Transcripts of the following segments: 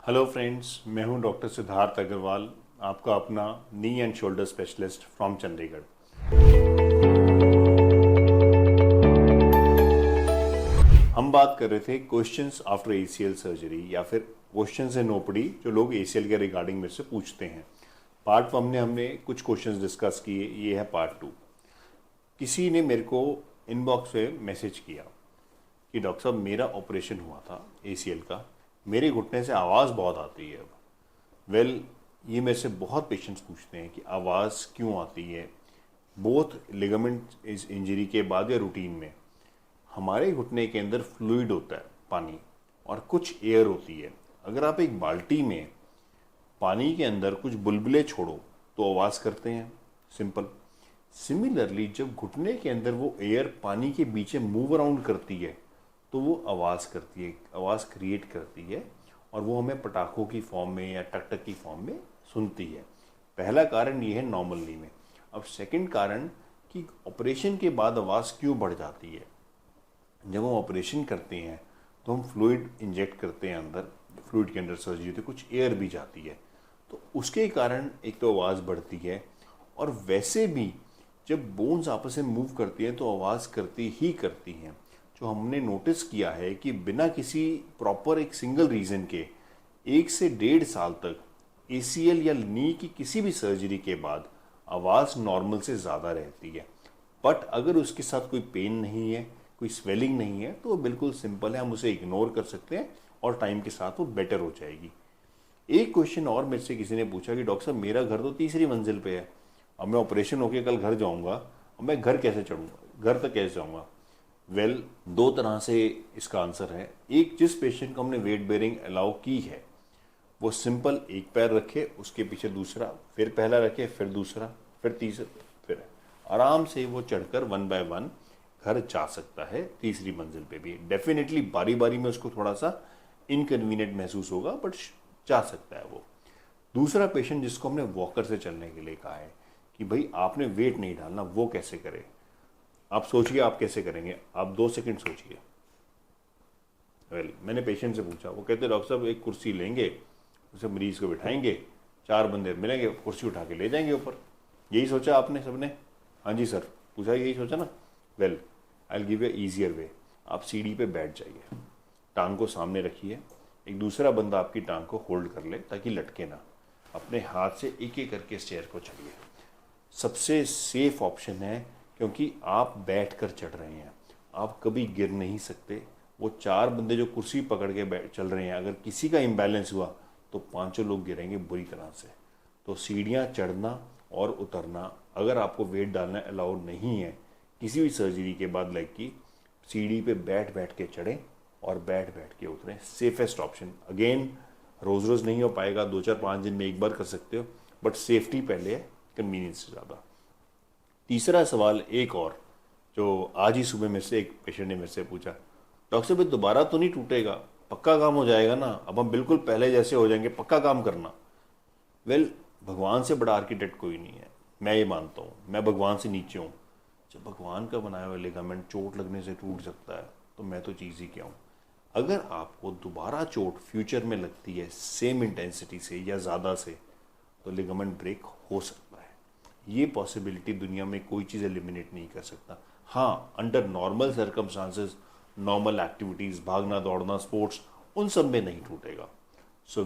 Hello friends, मैं हूं doctor Siddharth Agrawal, आपका अपना knee and shoulder specialist from Chandigarh. हम बात कर रहे थे क्वेश्चंस आफ्टर एसीएल सर्जरी या फिर क्वेश्चंस इन ओपीडी जो लोग एसीएल के रिगार्डिंग मेरे से पूछते हैं। पार्ट 1 में हमने कुछ क्वेश्चंस डिस्कस किए, ये है पार्ट 2। किसी ने मेरे को इनबॉक्स पे मैसेज किया कि डॉक्टर साहब मेरा ऑपरेशन हुआ था एसीएल का, मेरे घुटने से आवाज़ बहुत आती है। अब ये मेरे से बहुत पेशेंट्स पूछते हैं कि आवाज़ क्यों आती है, बोथ लिगामेंट इस इंजरी के बाद या रूटीन में। हमारे घुटने के अंदर फ्लूइड होता है, पानी, और कुछ एयर होती है। अगर आप एक बाल्टी में पानी के अंदर कुछ बुलबुले छोड़ो तो आवाज़ करते हैं, सिंपल। सिमिलरली जब घुटने के अंदर वो एयर पानी के बीच मूव अराउंड करती है तो वो आवाज़ करती है, आवाज़ क्रिएट करती है, और वो हमें पटाखों की फॉर्म में या टक टक की फॉर्म में सुनती है। पहला कारण ये है नॉर्मली में। अब सेकंड कारण कि ऑपरेशन के बाद आवाज़ क्यों बढ़ जाती है। जब हम ऑपरेशन करते हैं तो हम फ्लूइड इंजेक्ट करते हैं अंदर, फ्लूइड के अंदर सर्जरी होती है, कुछ एयर भी जाती है, तो उसके कारण एक तो आवाज़ बढ़ती है। और वैसे भी जब बोन्स आपस में मूव करती हैं तो आवाज़ करती ही करती हैं। जो हमने नोटिस किया है कि बिना किसी प्रॉपर एक सिंगल रीज़न के 1 से 1.5 साल तक एसीएल या नी की किसी भी सर्जरी के बाद आवाज़ नॉर्मल से ज़्यादा रहती है। बट अगर उसके साथ कोई पेन नहीं है, कोई स्वेलिंग नहीं है, तो वो बिल्कुल सिंपल है, हम उसे इग्नोर कर सकते हैं और टाइम के साथ वो बेटर हो जाएगी। एक क्वेश्चन और मेरे से किसी ने पूछा कि डॉक्टर साहब मेरा घर तो 3री मंजिल पे है, अब मैं ऑपरेशन होके कल घर जाऊँगा, अब मैं घर कैसे चढ़ूँगा, घर तक कैसे जाऊँगा। दो तरह से इसका आंसर है। एक, जिस पेशेंट को हमने वेट बेयरिंग अलाउ की है वो सिंपल एक पैर रखे, उसके पीछे दूसरा, फिर पहला रखे, फिर दूसरा, फिर तीसरा, फिर आराम से वो चढ़कर 1 बाय 1 घर जा सकता है 3री मंजिल पे भी। डेफिनेटली बारी बारी में उसको थोड़ा सा इनकन्वीनियंट महसूस होगा, बट जा सकता है वो। दूसरा पेशेंट जिसको हमने वॉकर से चलने के लिए कहा है कि भाई आपने वेट नहीं डालना, वो कैसे करे। आप सोचिए आप कैसे करेंगे, आप 2 सेकंड सोचिए। मैंने पेशेंट से पूछा, वो कहते डॉक्टर साहब एक कुर्सी लेंगे, उसे मरीज को बिठाएंगे, 4 बंदे मिलेंगे, कुर्सी उठा के ले जाएंगे ऊपर। यही सोचा आपने सबने? हाँ जी सर। पूछा यही सोचा ना? I will give a easier वे। आप सीढ़ी पे बैठ जाइए, टांग को सामने रखिए, एक दूसरा बंदा आपकी टांग को होल्ड कर ले ताकि लटके ना। अपने हाथ से एक एक करके स्टेयर को चढ़िए। सबसे सेफ ऑप्शन है, क्योंकि आप बैठ कर चढ़ रहे हैं, आप कभी गिर नहीं सकते। वो 4 बंदे जो कुर्सी पकड़ के चल रहे हैं, अगर किसी का इम्बैलेंस हुआ तो 5 लोग गिरेंगे बुरी तरह से। तो सीढ़ियाँ चढ़ना और उतरना, अगर आपको वेट डालना अलाउ नहीं है किसी भी सर्जरी के बाद लेग की, सीढ़ी पे बैठ बैठ के चढ़ें और बैठ बैठ के उतरें, सेफेस्ट ऑप्शन। अगेन रोज़ रोज़ नहीं हो पाएगा, 2-4-5 दिन में एक बार कर सकते हो, बट सेफ्टी पहले है कन्वीनियंस से ज़्यादा। तीसरा सवाल एक और, जो आज ही सुबह मेरे से एक पेशेंट ने मेरे से पूछा, डॉक्टर साहब दोबारा तो नहीं टूटेगा, पक्का काम हो जाएगा ना, अब हम बिल्कुल पहले जैसे हो जाएंगे, पक्का काम करना। भगवान से बड़ा आर्किटेक्ट कोई नहीं है, मैं ये मानता हूँ। मैं भगवान से नीचे हूँ। जब भगवान का बनाया हुआ लिगामेंट चोट लगने से टूट सकता है तो मैं तो चीज़ ही क्या हूँ। अगर आपको दोबारा चोट फ्यूचर में लगती है सेम इंटेंसिटी से या ज़्यादा से, तो लिगामेंट ब्रेक हो सकता है। ये पॉसिबिलिटी दुनिया में कोई चीज़ एलिमिनेट नहीं कर सकता। हाँ, under normal circumstances, normal activities, भागना दौड़ना, स्पोर्ट्स, उन सब में नहीं टूटेगा। सो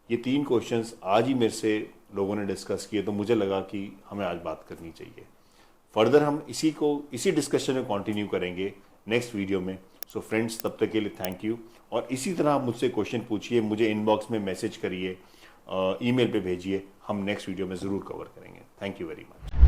ये 3 क्वेश्चंस आज ही मेरे से लोगों ने डिस्कस किए, तो मुझे लगा कि हमें आज बात करनी चाहिए। फर्दर हम इसी डिस्कशन में कंटिन्यू करेंगे नेक्स्ट वीडियो में। सो फ्रेंड्स, तब तक के लिए थैंक यू। और इसी तरह आप मुझसे क्वेश्चन पूछिए, मुझे इनबॉक्स में मैसेज करिए, ईमेल पे भेजिए, हम नेक्स्ट वीडियो में ज़रूर कवर करेंगे। Thank you very much.